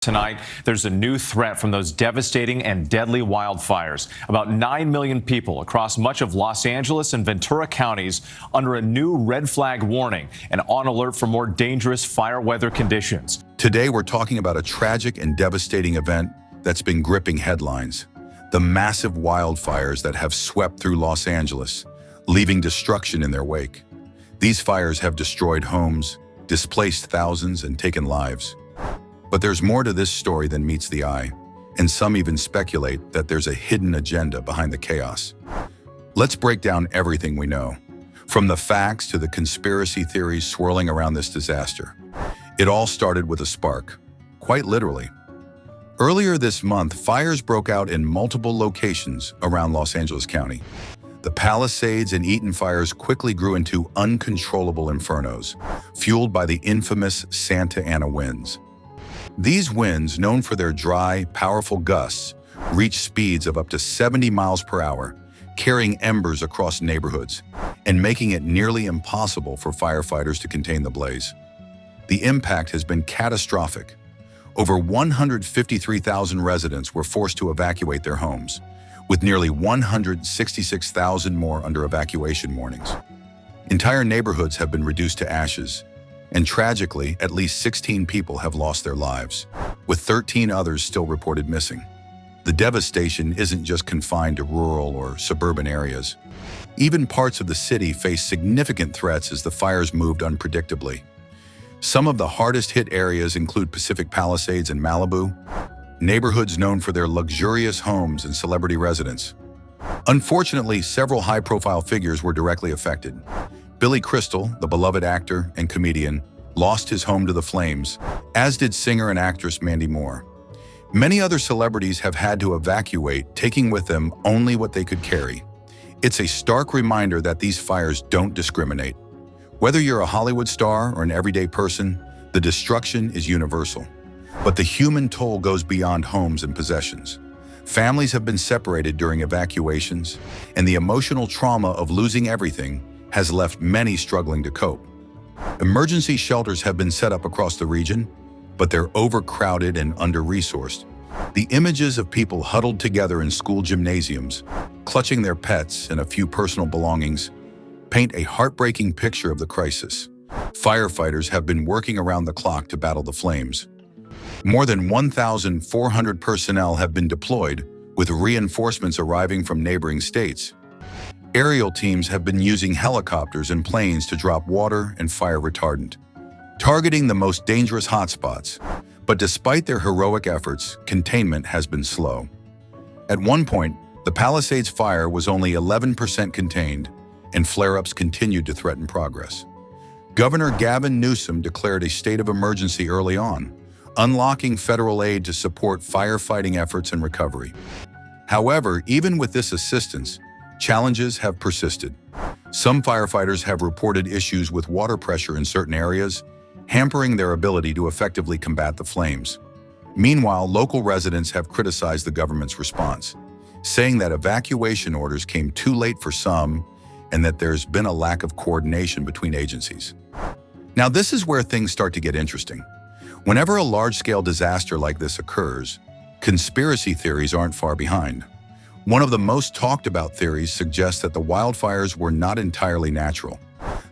Tonight, there's a new threat from those devastating and deadly wildfires. About 9 million people across much of Los Angeles and Ventura counties under a new red flag warning and on alert for more dangerous fire weather conditions. Today, we're talking about a tragic and devastating event that's been gripping headlines. The massive wildfires that have swept through Los Angeles, leaving destruction in their wake. These fires have destroyed homes, displaced thousands, and taken lives. But there's more to this story than meets the eye, and some even speculate that there's a hidden agenda behind the chaos. Let's break down everything we know, from the facts to the conspiracy theories swirling around this disaster. It all started with a spark, quite literally. Earlier this month, fires broke out in multiple locations around Los Angeles County. The Palisades and Eaton fires quickly grew into uncontrollable infernos, fueled by the infamous Santa Ana winds. These winds, known for their dry, powerful gusts, reach speeds of up to 70 miles per hour, carrying embers across neighborhoods and making it nearly impossible for firefighters to contain the blaze. The impact has been catastrophic. Over 153,000 residents were forced to evacuate their homes, with nearly 166,000 more under evacuation warnings. Entire neighborhoods have been reduced to ashes, and tragically, at least 16 people have lost their lives, with 13 others still reported missing. The devastation isn't just confined to rural or suburban areas. Even parts of the city face significant threats as the fires moved unpredictably. Some of the hardest hit areas include Pacific Palisades and Malibu, neighborhoods known for their luxurious homes and celebrity residents. Unfortunately, several high-profile figures were directly affected. Billy Crystal, the beloved actor and comedian, lost his home to the flames, as did singer and actress Mandy Moore. Many other celebrities have had to evacuate, taking with them only what they could carry. It's a stark reminder that these fires don't discriminate. Whether you're a Hollywood star or an everyday person, the destruction is universal. But the human toll goes beyond homes and possessions. Families have been separated during evacuations, and the emotional trauma of losing everything has left many struggling to cope. Emergency shelters have been set up across the region, but they're overcrowded and under-resourced. The images of people huddled together in school gymnasiums, clutching their pets and a few personal belongings, paint a heartbreaking picture of the crisis. Firefighters have been working around the clock to battle the flames. More than 1,400 personnel have been deployed, with reinforcements arriving from neighboring states. Aerial teams have been using helicopters and planes to drop water and fire retardant, targeting the most dangerous hotspots. But despite their heroic efforts, containment has been slow. At one point, the Palisades fire was only 11% contained, and flare-ups continued to threaten progress. Governor Gavin Newsom declared a state of emergency early on, unlocking federal aid to support firefighting efforts and recovery. However, even with this assistance, challenges have persisted. Some firefighters have reported issues with water pressure in certain areas, hampering their ability to effectively combat the flames. Meanwhile, local residents have criticized the government's response, saying that evacuation orders came too late for some and that there's been a lack of coordination between agencies. Now, this is where things start to get interesting. Whenever a large-scale disaster like this occurs, conspiracy theories aren't far behind. One of the most talked about theories suggests that the wildfires were not entirely natural.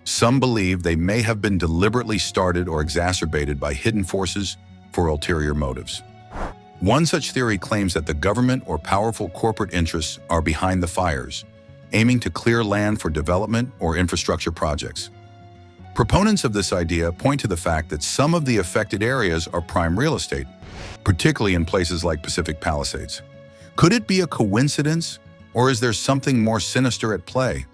Some believe they may have been deliberately started or exacerbated by hidden forces for ulterior motives. One such theory claims that the government or powerful corporate interests are behind the fires, aiming to clear land for development or infrastructure projects. Proponents of this idea point to the fact that some of the affected areas are prime real estate, particularly in places like Pacific Palisades. Could it be a coincidence, or is there something more sinister at play?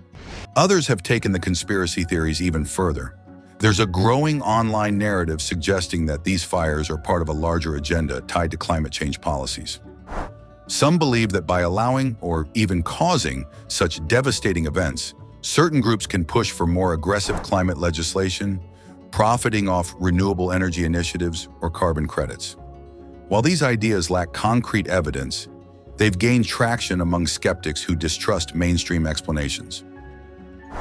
Others have taken the conspiracy theories even further. There's a growing online narrative suggesting that these fires are part of a larger agenda tied to climate change policies. Some believe that by allowing or even causing such devastating events, certain groups can push for more aggressive climate legislation, profiting off renewable energy initiatives or carbon credits. While these ideas lack concrete evidence, they've gained traction among skeptics who distrust mainstream explanations.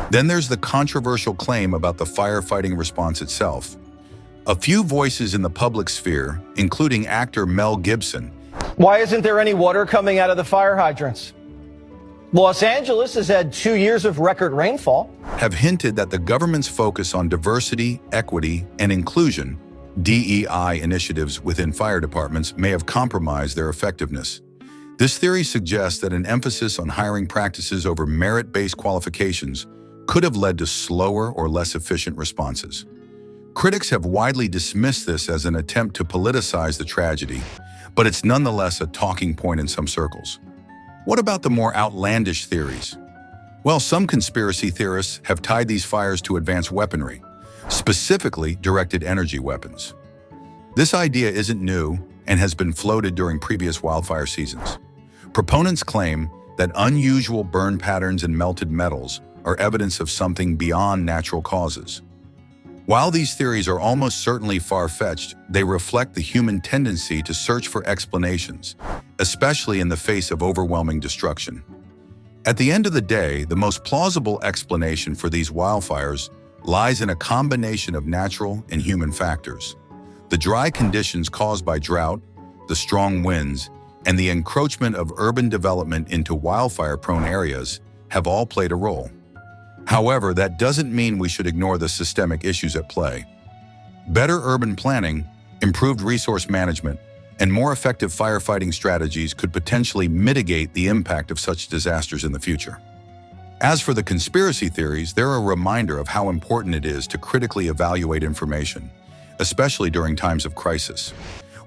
Then there's the controversial claim about the firefighting response itself. A few voices in the public sphere, including actor Mel Gibson, Why isn't there any water coming out of the fire hydrants? Los Angeles has had 2 years of record rainfall. have hinted that the government's focus on diversity, equity, and inclusion, DEI initiatives within fire departments may have compromised their effectiveness. This theory suggests that an emphasis on hiring practices over merit-based qualifications could have led to slower or less efficient responses. Critics have widely dismissed this as an attempt to politicize the tragedy, but it's nonetheless a talking point in some circles. What about the more outlandish theories? Well, some conspiracy theorists have tied these fires to advanced weaponry, specifically directed energy weapons. This idea isn't new and has been floated during previous wildfire seasons. Proponents claim that unusual burn patterns in melted metals are evidence of something beyond natural causes. While these theories are almost certainly far-fetched, they reflect the human tendency to search for explanations, especially in the face of overwhelming destruction. At the end of the day, the most plausible explanation for these wildfires lies in a combination of natural and human factors. The dry conditions caused by drought, the strong winds, and the encroachment of urban development into wildfire-prone areas have all played a role. However, that doesn't mean we should ignore the systemic issues at play. Better urban planning, improved resource management, and more effective firefighting strategies could potentially mitigate the impact of such disasters in the future. As for the conspiracy theories, they're a reminder of how important it is to critically evaluate information, especially during times of crisis.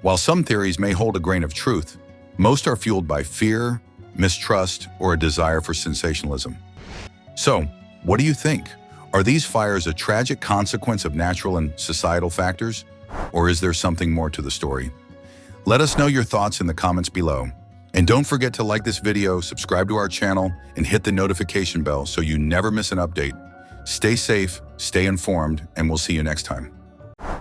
While some theories may hold a grain of truth, most are fueled by fear, mistrust, or a desire for sensationalism. So, what do you think? Are these fires a tragic consequence of natural and societal factors? Or is there something more to the story? Let us know your thoughts in the comments below. And don't forget to like this video, subscribe to our channel, and hit the notification bell so you never miss an update. Stay safe, stay informed, and we'll see you next time.